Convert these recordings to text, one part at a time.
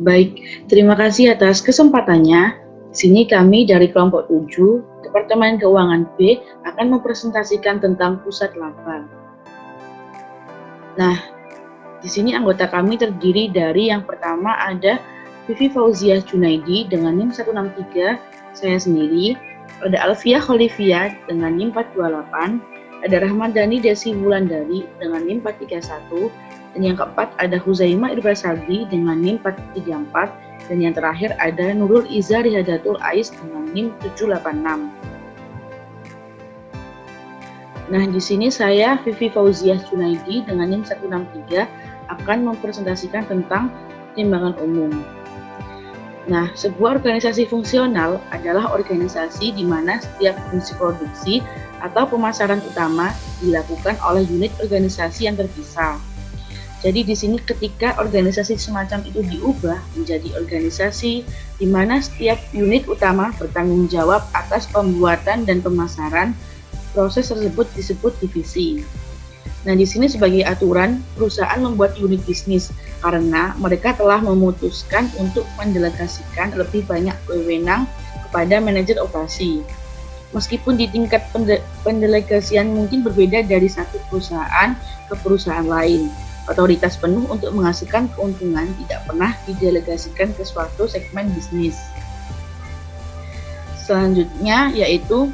Baik, terima kasih atas kesempatannya. Di sini kami dari kelompok 7, Departemen Keuangan B akan mempresentasikan tentang pusat laba. Nah, di sini anggota kami terdiri dari yang pertama ada Vivi Fauziah Junaidi dengan NIM 163, saya sendiri, ada Alfia Kholifia dengan NIM 428, ada Rahmadani Desi Wulandari dengan NIM 431, dan yang keempat ada Huzaima Irbasaldi dengan NIM 434, dan yang terakhir ada Nurul Iza Rihadatul Ais dengan NIM 786. Nah, di sini saya Vivi Fauziah Junaidi dengan NIM 163 akan mempresentasikan tentang timbangan umum. Nah, sebuah organisasi fungsional adalah organisasi di mana setiap fungsi produksi atau pemasaran utama dilakukan oleh unit organisasi yang terpisah. Jadi di sini ketika organisasi semacam itu diubah menjadi organisasi di mana setiap unit utama bertanggung jawab atas pembuatan dan pemasaran, proses tersebut disebut divisi. Nah, di sini sebagai aturan, perusahaan membuat unit bisnis karena mereka telah memutuskan untuk mendelegasikan lebih banyak wewenang kepada manajer operasi. Meskipun di tingkat pendelegasian mungkin berbeda dari satu perusahaan ke perusahaan lain, otoritas penuh untuk menghasilkan keuntungan tidak pernah didelegasikan ke suatu segmen bisnis. Selanjutnya yaitu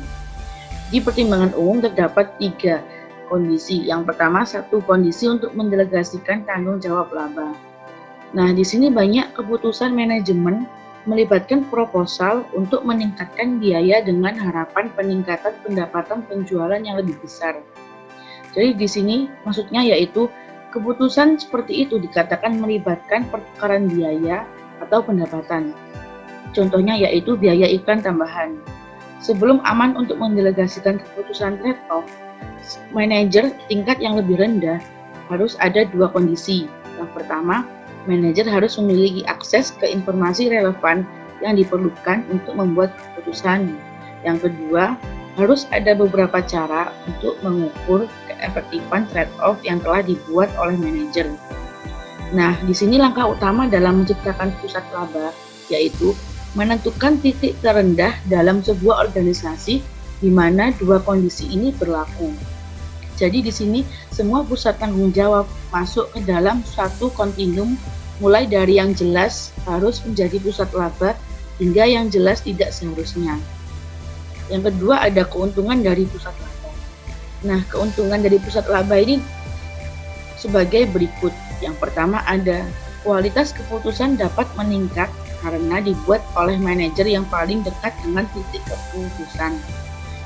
di pertimbangan umum terdapat 3 kondisi. Yang pertama, satu kondisi untuk mendelegasikan tanggung jawab laba. Nah, di sini banyak keputusan manajemen melibatkan proposal untuk meningkatkan biaya dengan harapan peningkatan pendapatan penjualan yang lebih besar. Jadi di sini maksudnya yaitu keputusan seperti itu dikatakan melibatkan pertukaran biaya atau pendapatan. Contohnya yaitu biaya iklan tambahan. Sebelum aman untuk mendelegasikan keputusan trade-off, manajer tingkat yang lebih rendah harus ada 2 kondisi. Yang pertama, manajer harus memiliki akses ke informasi relevan yang diperlukan untuk membuat keputusan. Yang kedua, harus ada beberapa cara untuk mengukur keefektifan trade-off yang telah dibuat oleh manajer. Nah, di sini langkah utama dalam menciptakan pusat laba yaitu menentukan titik terendah dalam sebuah organisasi di mana 2 kondisi ini berlaku. Jadi di sini semua pusat tanggung jawab masuk ke dalam suatu kontinum, mulai dari yang jelas harus menjadi pusat laba hingga yang jelas tidak seharusnya. Yang kedua ada keuntungan dari pusat laba. Nah, keuntungan dari pusat laba ini sebagai berikut. Yang pertama ada kualitas keputusan dapat meningkat karena dibuat oleh manajer yang paling dekat dengan titik keputusan.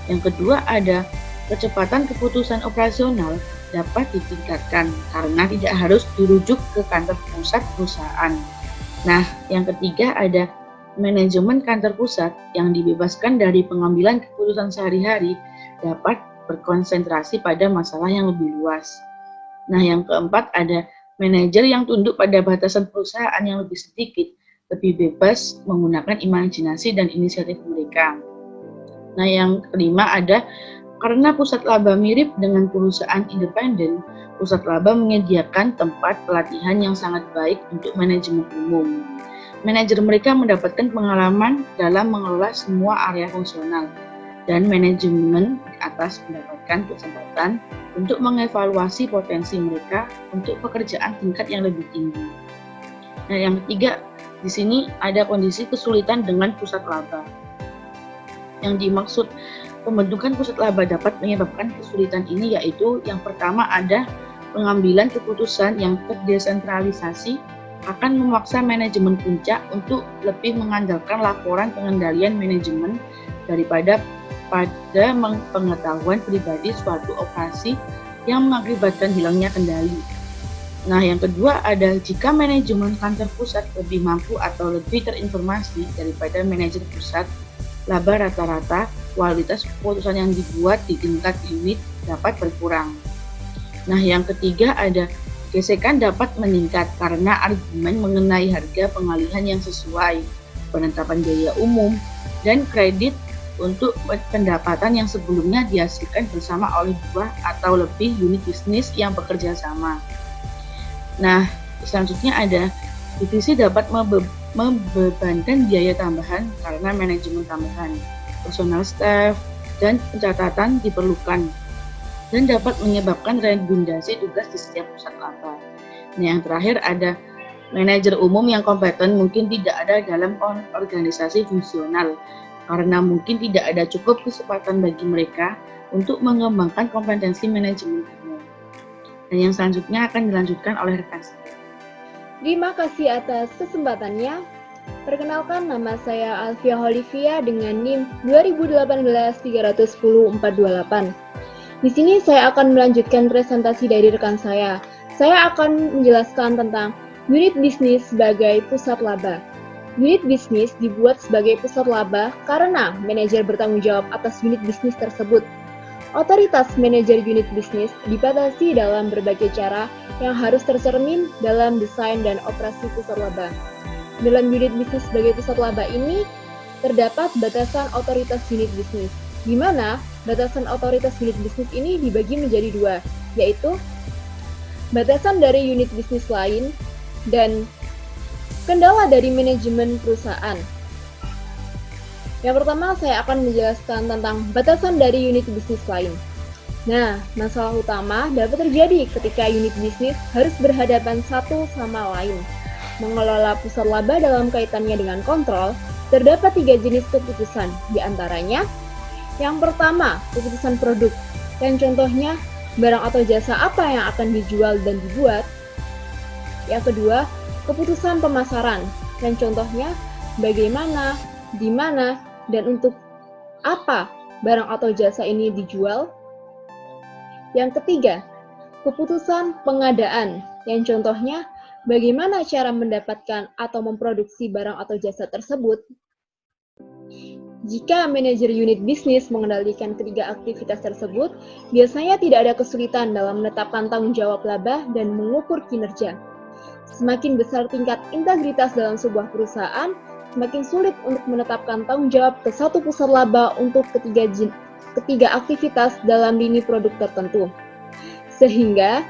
Yang kedua ada kecepatan keputusan operasional dapat ditingkatkan karena tidak harus dirujuk ke kantor pusat perusahaan. Nah, yang ketiga ada manajemen kantor pusat yang dibebaskan dari pengambilan keputusan sehari-hari dapat berkonsentrasi pada masalah yang lebih luas. Nah, yang keempat ada manajer yang tunduk pada batasan perusahaan yang lebih sedikit, lebih bebas menggunakan imajinasi dan inisiatif mereka. Nah, yang kelima ada karena pusat laba mirip dengan perusahaan independen, pusat laba menyediakan tempat pelatihan yang sangat baik untuk manajemen umum. Manajer mereka mendapatkan pengalaman dalam mengelola semua area fungsional, dan manajemen di atas mendapatkan kesempatan untuk mengevaluasi potensi mereka untuk pekerjaan tingkat yang lebih tinggi. Nah, yang ketiga, di sini ada kondisi kesulitan dengan pusat laba. Yang dimaksud pembentukan pusat laba dapat menyebabkan kesulitan ini yaitu yang pertama ada pengambilan keputusan yang terdesentralisasi akan memaksa manajemen puncak untuk lebih mengandalkan laporan pengendalian manajemen daripada pada pengetahuan pribadi suatu operasi yang mengakibatkan hilangnya kendali. Nah, yang kedua ada jika manajemen kantor pusat lebih mampu atau lebih terinformasi daripada manajer pusat, laba rata-rata, kualitas keputusan yang dibuat di tingkat unit dapat berkurang. Nah, yang ketiga ada gesekan dapat meningkat karena argumen mengenai harga pengalihan yang sesuai, penetapan biaya umum, dan kredit untuk pendapatan yang sebelumnya dihasilkan bersama oleh 2 atau lebih unit bisnis yang bekerja sama. Nah, selanjutnya ada Divisi dapat membebankan biaya tambahan karena manajemen tambahan, personal staff, dan pencatatan diperlukan, dan dapat menyebabkan redundasi tugas di setiap pusat laba. Nah, yang terakhir ada manajer umum yang kompeten mungkin tidak ada dalam organisasi fungsional karena mungkin tidak ada cukup kesempatan bagi mereka untuk mengembangkan kompetensi manajemen umum. Dan yang selanjutnya akan dilanjutkan oleh rekan saya. Terima kasih atas kesempatannya. Perkenalkan, nama saya Alfia Holivia dengan NIM 2018-310-428. Di sini saya akan melanjutkan presentasi dari rekan saya. Saya akan menjelaskan tentang unit bisnis sebagai pusat laba. Unit bisnis dibuat sebagai pusat laba karena manajer bertanggung jawab atas unit bisnis tersebut. Otoritas manajer unit bisnis dibatasi dalam berbagai cara yang harus tercermin dalam desain dan operasi pusat laba. Dalam unit bisnis sebagai pusat laba ini, terdapat batasan otoritas unit bisnis, di mana batasan otoritas unit bisnis ini dibagi menjadi dua, yaitu batasan dari unit bisnis lain dan kendala dari manajemen perusahaan. Yang pertama, saya akan menjelaskan tentang batasan dari unit bisnis lain. Nah, masalah utama dapat terjadi ketika unit bisnis harus berhadapan satu sama lain. Mengelola pusat laba dalam kaitannya dengan kontrol, terdapat 3 jenis keputusan, di antaranya yang pertama, keputusan produk, yang contohnya barang atau jasa apa yang akan dijual dan dibuat. Yang kedua, keputusan pemasaran, yang contohnya bagaimana, di mana, dan untuk apa barang atau jasa ini dijual. Yang ketiga, keputusan pengadaan, yang contohnya bagaimana cara mendapatkan atau memproduksi barang atau jasa tersebut. Jika manajer unit bisnis mengendalikan ketiga aktivitas tersebut, biasanya tidak ada kesulitan dalam menetapkan tanggung jawab laba dan mengukur kinerja. Semakin besar tingkat integritas dalam sebuah perusahaan, semakin sulit untuk menetapkan tanggung jawab ke satu pusat laba untuk ketiga aktivitas dalam lini produk tertentu. Sehingga,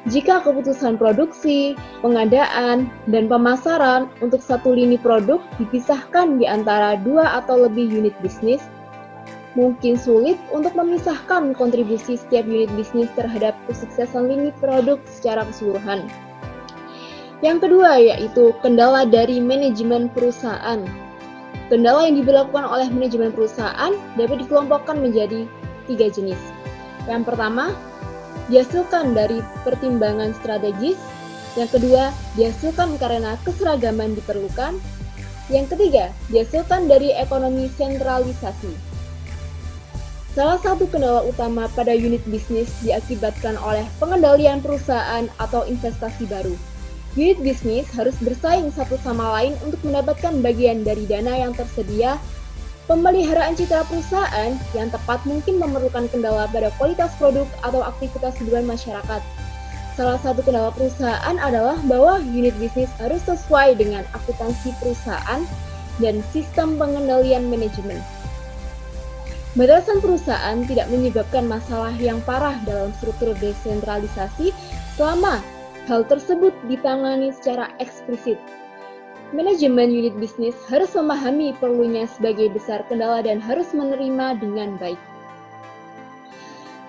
jika keputusan produksi, pengadaan, dan pemasaran untuk satu lini produk dipisahkan di antara 2 atau lebih unit bisnis, mungkin sulit untuk memisahkan kontribusi setiap unit bisnis terhadap kesuksesan lini produk secara keseluruhan. Yang kedua yaitu kendala dari manajemen perusahaan. Kendala yang diberlakukan oleh manajemen perusahaan dapat dikelompokkan menjadi 3 jenis. Yang pertama, dihasilkan dari pertimbangan strategis. Yang kedua, dihasilkan karena keseragaman diperlukan. Yang ketiga, dihasilkan dari ekonomi sentralisasi. Salah satu kendala utama pada unit bisnis diakibatkan oleh pengendalian perusahaan atau investasi baru. Unit bisnis harus bersaing satu sama lain untuk mendapatkan bagian dari dana yang tersedia. Pemeliharaan citra perusahaan yang tepat mungkin memerlukan kendala pada kualitas produk atau aktivitas hiburan masyarakat. Salah satu kendala perusahaan adalah bahwa unit bisnis harus sesuai dengan akuntansi perusahaan dan sistem pengendalian manajemen. Batasan perusahaan tidak menyebabkan masalah yang parah dalam struktur desentralisasi selama hal tersebut ditangani secara eksplisit. Manajemen unit bisnis harus memahami perlunya sebagai besar kendala dan harus menerima dengan baik.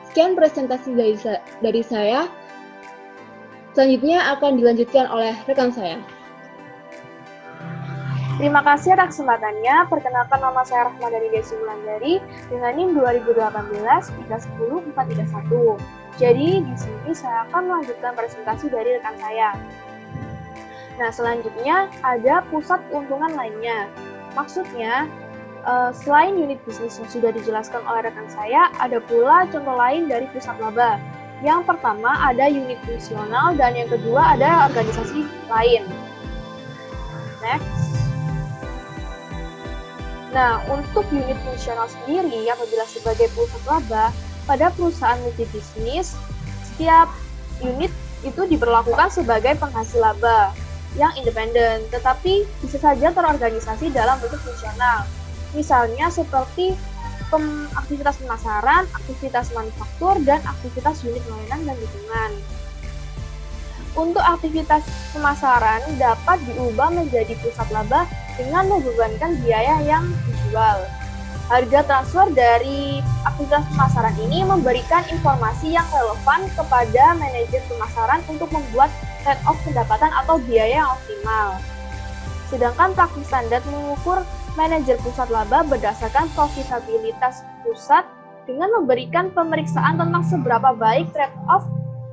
Sekian presentasi dari saya. Selanjutnya akan dilanjutkan oleh rekan saya. Terima kasih atas kesempatannya. Perkenalkan, nama saya Rahmadani Desi Wulandari dengan NIM 2018-310-431. Jadi di sini saya akan melanjutkan presentasi dari rekan saya. Nah, selanjutnya ada pusat keuntungan lainnya. Maksudnya, selain unit bisnis yang sudah dijelaskan oleh rekan saya, ada pula contoh lain dari pusat laba. Yang pertama ada unit fungsional dan yang kedua ada organisasi lain. Next. Nah, untuk unit fungsional sendiri apabila sebagai pusat laba, pada perusahaan multibisnis, setiap unit itu diberlakukan sebagai penghasil laba yang independen, tetapi bisa saja terorganisasi dalam bentuk fungsional. Misalnya seperti aktivitas pemasaran, aktivitas manufaktur, dan aktivitas unit layanan dan dukungan. Untuk aktivitas pemasaran dapat diubah menjadi pusat laba dengan membebankan biaya yang dijual. Harga transfer dari aktivitas pemasaran ini memberikan informasi yang relevan kepada manajer pemasaran untuk membuat trade-off pendapatan atau biaya yang optimal. Sedangkan praktik standar mengukur manajer pusat laba berdasarkan profitabilitas pusat dengan memberikan pemeriksaan tentang seberapa baik trade-off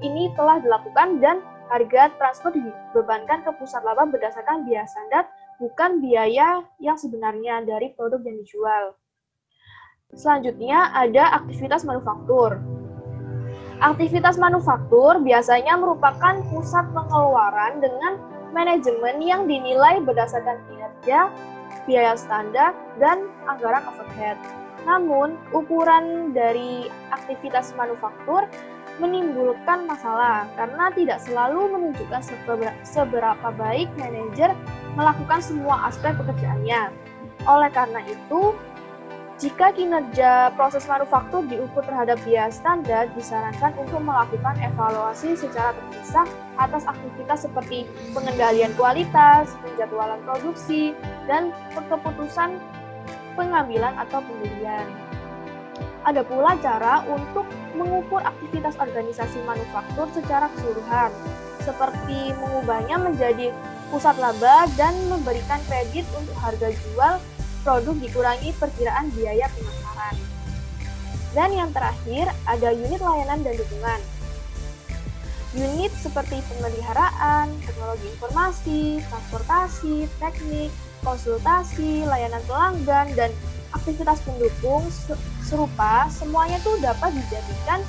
ini telah dilakukan dan harga transfer dibebankan ke pusat laba berdasarkan biaya standar, bukan biaya yang sebenarnya dari produk yang dijual. Selanjutnya ada aktivitas manufaktur. Aktivitas manufaktur biasanya merupakan pusat pengeluaran dengan manajemen yang dinilai berdasarkan kinerja, biaya standar, dan anggaran overhead. Namun, ukuran dari aktivitas manufaktur menimbulkan masalah karena tidak selalu menunjukkan seberapa baik manajer melakukan semua aspek pekerjaannya. Oleh karena itu, jika kinerja proses manufaktur diukur terhadap biaya standar, disarankan untuk melakukan evaluasi secara terpisah atas aktivitas seperti pengendalian kualitas, penjadwalan produksi, dan keputusan pengambilan atau pembelian. Ada pula cara untuk mengukur aktivitas organisasi manufaktur secara keseluruhan, seperti mengubahnya menjadi pusat laba dan memberikan kredit untuk harga jual produk dikurangi perkiraan biaya pemasaran. Dan yang terakhir, ada unit layanan dan dukungan. Unit seperti pemeliharaan, teknologi informasi, transportasi, teknik, konsultasi, layanan pelanggan, dan aktivitas pendukung serupa, semuanya itu dapat dijadikan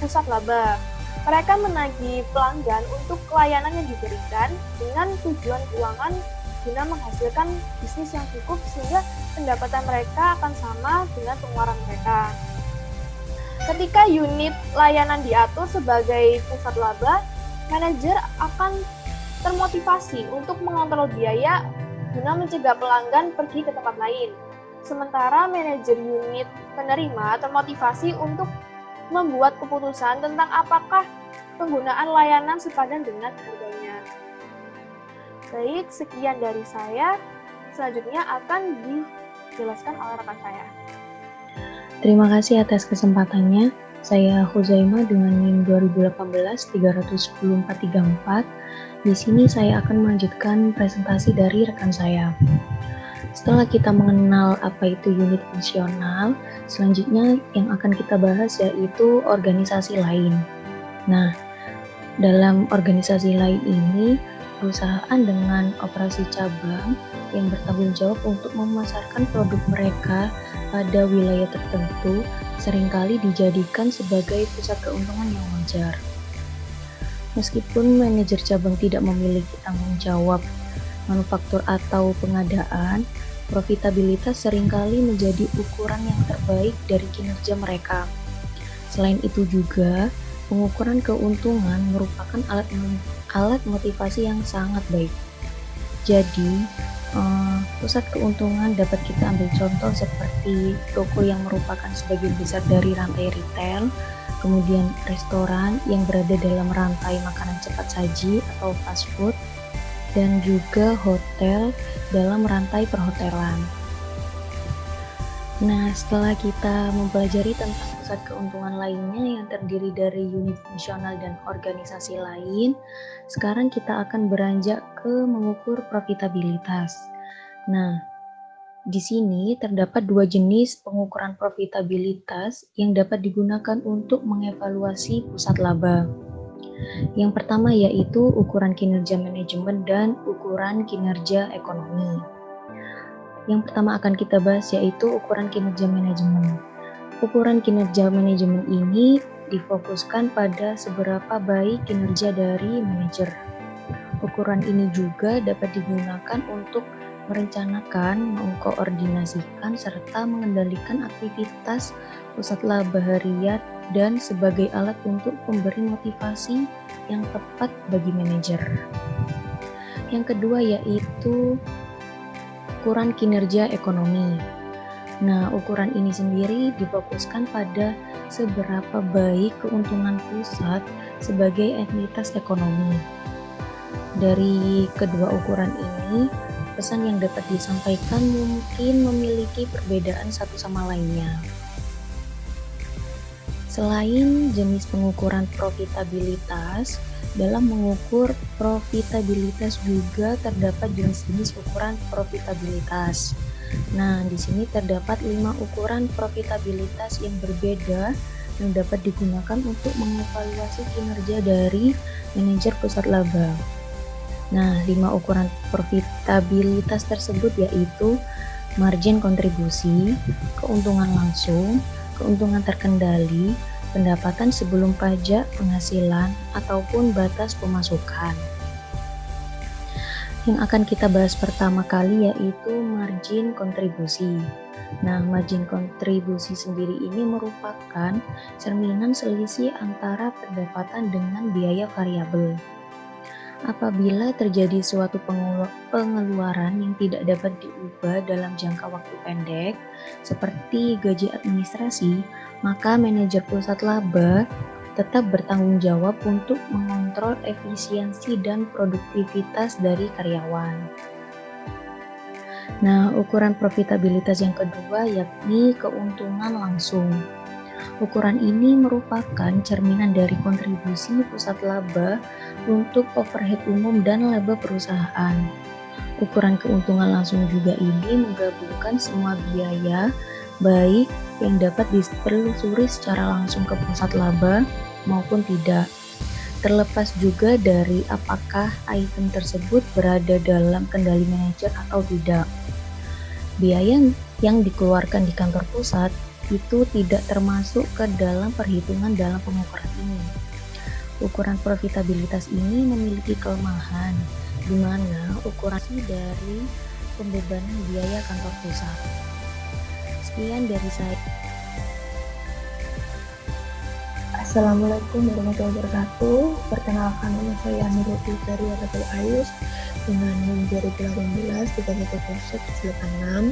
pusat laba. Mereka menagih pelanggan untuk pelayanan yang diberikan dengan tujuan keuangan guna menghasilkan bisnis yang cukup sehingga pendapatan mereka akan sama dengan pengeluaran mereka. Ketika unit layanan diatur sebagai pusat laba, manajer akan termotivasi untuk mengontrol biaya guna mencegah pelanggan pergi ke tempat lain. Sementara manajer unit penerima termotivasi untuk membuat keputusan tentang apakah penggunaan layanan sepadan dengan harganya. Baik, sekian dari saya. Selanjutnya akan dijelaskan oleh rekan saya. Terima kasih atas kesempatannya. Saya Huzaima dengan NIM 2018-310-434. Di sini saya akan melanjutkan presentasi dari rekan saya. Setelah kita mengenal apa itu unit fungsional, selanjutnya yang akan kita bahas yaitu organisasi lain. Nah, dalam organisasi lain ini, perusahaan dengan operasi cabang yang bertanggung jawab untuk memasarkan produk mereka pada wilayah tertentu seringkali dijadikan sebagai pusat keuntungan yang wajar. Meskipun manajer cabang tidak memiliki tanggung jawab manufaktur atau pengadaan, profitabilitas seringkali menjadi ukuran yang terbaik dari kinerja mereka. Selain itu juga, pengukuran keuntungan merupakan alat motivasi yang sangat baik. Jadi, pusat keuntungan dapat kita ambil contoh seperti toko yang merupakan sebagian besar dari rantai retail, kemudian restoran yang berada dalam rantai makanan cepat saji atau fast food, dan juga hotel dalam rantai perhotelan. Nah, setelah kita mempelajari tentang pusat keuntungan lainnya yang terdiri dari unit fungsional dan organisasi lain, sekarang kita akan beranjak ke mengukur profitabilitas. Nah, di sini terdapat dua jenis pengukuran profitabilitas yang dapat digunakan untuk mengevaluasi pusat laba. Yang pertama yaitu ukuran kinerja manajemen dan ukuran kinerja ekonomi. Yang pertama akan kita bahas yaitu ukuran kinerja manajemen. Ukuran kinerja manajemen ini difokuskan pada seberapa baik kinerja dari manajer. Ukuran ini juga dapat digunakan untuk merencanakan, mengkoordinasikan, serta mengendalikan aktivitas pusat laba harian dan sebagai alat untuk memberi motivasi yang tepat bagi manajer. Yang kedua yaitu ukuran kinerja ekonomi. Nah, ukuran ini sendiri difokuskan pada seberapa baik keuntungan pusat sebagai entitas ekonomi. Dari kedua ukuran ini, pesan yang dapat disampaikan mungkin memiliki perbedaan satu sama lainnya. Selain jenis pengukuran profitabilitas, dalam mengukur profitabilitas juga terdapat jenis-jenis ukuran profitabilitas. Nah, di sini terdapat 5 ukuran profitabilitas yang berbeda yang dapat digunakan untuk mengevaluasi kinerja dari manajer pusat laba. Nah, 5 ukuran profitabilitas tersebut yaitu margin kontribusi, keuntungan langsung, keuntungan terkendali, pendapatan sebelum pajak, penghasilan, ataupun batas pemasukan. Yang akan kita bahas pertama kali yaitu margin kontribusi. Nah, margin kontribusi sendiri ini merupakan cerminan selisih antara pendapatan dengan biaya variabel. Apabila terjadi suatu pengeluaran yang tidak dapat diubah dalam jangka waktu pendek, seperti gaji administrasi, maka manajer pusat laba tetap bertanggung jawab untuk mengontrol efisiensi dan produktivitas dari karyawan. Nah, ukuran profitabilitas yang kedua yakni keuntungan langsung. Ukuran ini merupakan cerminan dari kontribusi pusat laba untuk overhead umum dan laba perusahaan. Ukuran keuntungan langsung juga ini menggabungkan semua biaya, baik yang dapat ditelusuri secara langsung ke pusat laba maupun tidak, terlepas juga dari apakah item tersebut berada dalam kendali manajer atau tidak. Biaya yang dikeluarkan di kantor pusat itu tidak termasuk ke dalam perhitungan dalam pengukuran ini. Ukuran profitabilitas ini memiliki kelemahan, di mana ukuran dari pembebanan biaya kantor pusat. Sekian dari saya. Assalamualaikum warahmatullahi wabarakatuh. Perkenalkan, nama saya Nurul Dari Ratul Ayus dengan NIM 2018 310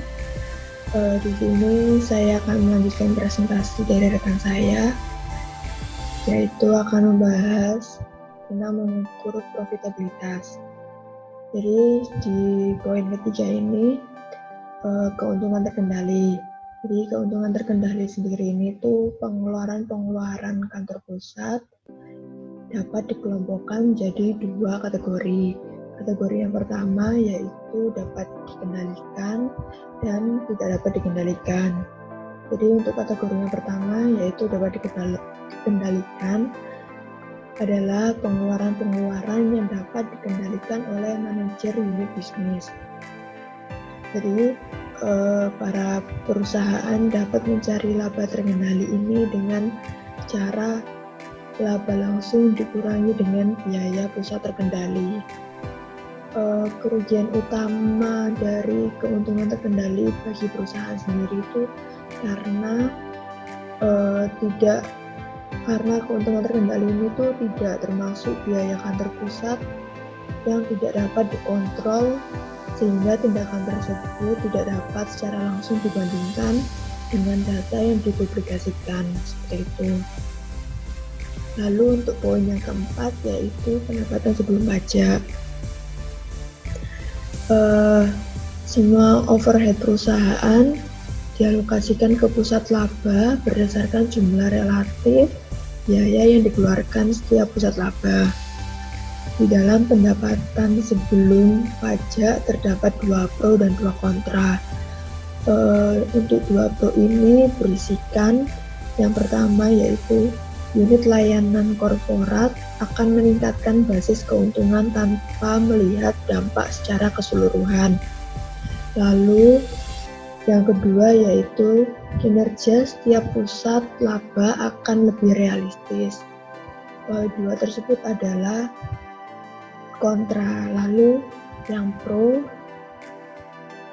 di sini saya akan melanjutkan presentasi dari rekan saya, yaitu akan membahas tentang mengukur profitabilitas. Jadi di poin ketiga ini keuntungan terkendali. Jadi keuntungan terkendali sendiri ini tuh pengeluaran kantor pusat dapat dikelompokkan menjadi 2 kategori. Kategori yang pertama yaitu dapat dikendalikan dan tidak dapat dikendalikan. Jadi untuk kategori yang pertama yaitu dapat dikendalikan adalah pengeluaran yang dapat dikendalikan oleh manajer unit bisnis. Jadi para perusahaan dapat mencari laba terkendali ini dengan cara laba langsung dikurangi dengan biaya pusat terkendali. Kerugian utama dari keuntungan terkendali bagi perusahaan sendiri itu karena keuntungan terkendali ini tuh tidak termasuk biaya kantor pusat yang tidak dapat dikontrol, sehingga tindakan tersebut tidak dapat secara langsung dibandingkan dengan data yang dipublikasikan, seperti itu. Lalu untuk poin yang keempat yaitu pendapatan sebelum pajak. Semua overhead perusahaan dialokasikan ke pusat laba berdasarkan jumlah relatif biaya yang dikeluarkan setiap pusat laba. Di dalam pendapatan sebelum pajak terdapat 2 pro dan 2 kontra. Untuk 2 pro ini berisikan yang pertama yaitu unit layanan korporat akan meningkatkan basis keuntungan tanpa melihat dampak secara keseluruhan. Lalu yang kedua yaitu kinerja setiap pusat laba akan lebih realistis. Dua tersebut adalah kontra. Lalu yang pro,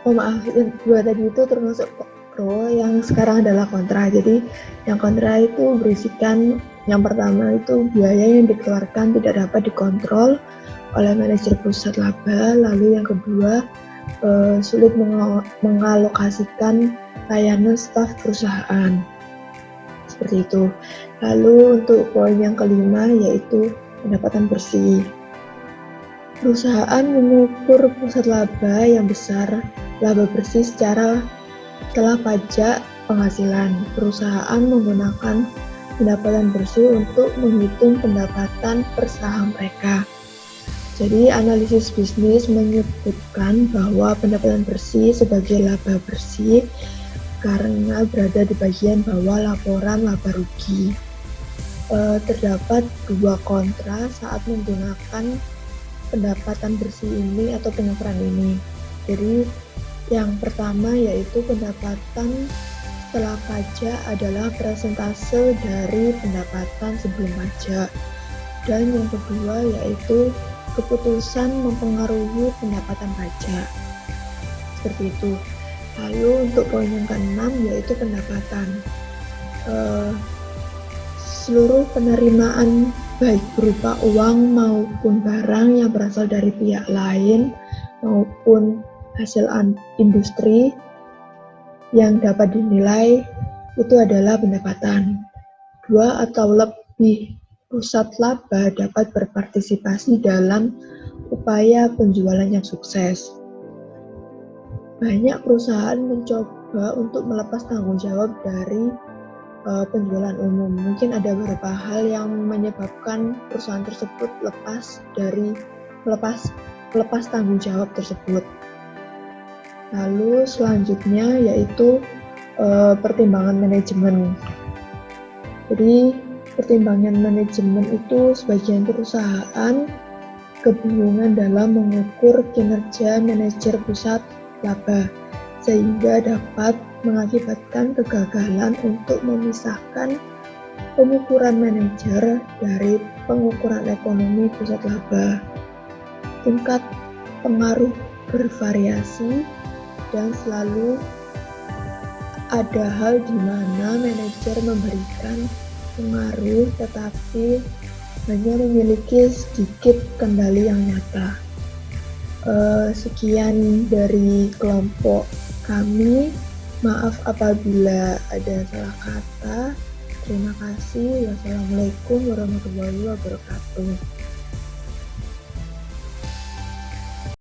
yang dua tadi itu termasuk pro, yang sekarang adalah kontra. Jadi yang kontra itu berisikan yang pertama itu biaya yang dikeluarkan tidak dapat dikontrol oleh manajer pusat laba. Lalu yang kedua sulit mengalokasikan layanan staf perusahaan, seperti itu. Lalu untuk poin yang kelima yaitu pendapatan bersih. Perusahaan mengukur pusat laba yang besar, laba bersih setelah pajak penghasilan. Perusahaan menggunakan pendapatan bersih untuk menghitung pendapatan per saham mereka. Jadi analisis bisnis menyebutkan bahwa pendapatan bersih sebagai laba bersih karena berada di bagian bawah laporan laba rugi. Terdapat dua kontra saat menggunakan pendapatan bersih ini atau pengukuran ini. Jadi yang pertama yaitu pendapatan setelah pajak adalah persentase dari pendapatan sebelum pajak. Dan yang kedua yaitu keputusan mempengaruhi pendapatan pajak. Seperti itu. Lalu untuk poin yang keenam yaitu pendapatan. Seluruh penerimaan baik berupa uang maupun barang yang berasal dari pihak lain maupun hasil industri yang dapat dinilai itu adalah pendapatan. Dua atau lebih pusat laba dapat berpartisipasi dalam upaya penjualan yang sukses. Banyak perusahaan mencoba untuk melepas tanggung jawab dari penjualan umum. Mungkin ada beberapa hal yang menyebabkan perusahaan tersebut melepas tanggung jawab tersebut. Lalu selanjutnya yaitu pertimbangan manajemen. Jadi pertimbangan manajemen itu sebagian perusahaan kebingungan dalam mengukur kinerja manajer pusat laba sehingga dapat mengakibatkan kegagalan untuk memisahkan pengukuran manajer dari pengukuran ekonomi pusat laba. Tingkat pengaruh bervariasi dan selalu ada hal di mana manajer memberikan pengaruh tetapi hanya memiliki sedikit kendali yang nyata. Sekian dari kelompok kami. Maaf apabila ada salah kata. Terima kasih. Wassalamualaikum warahmatullahi wabarakatuh.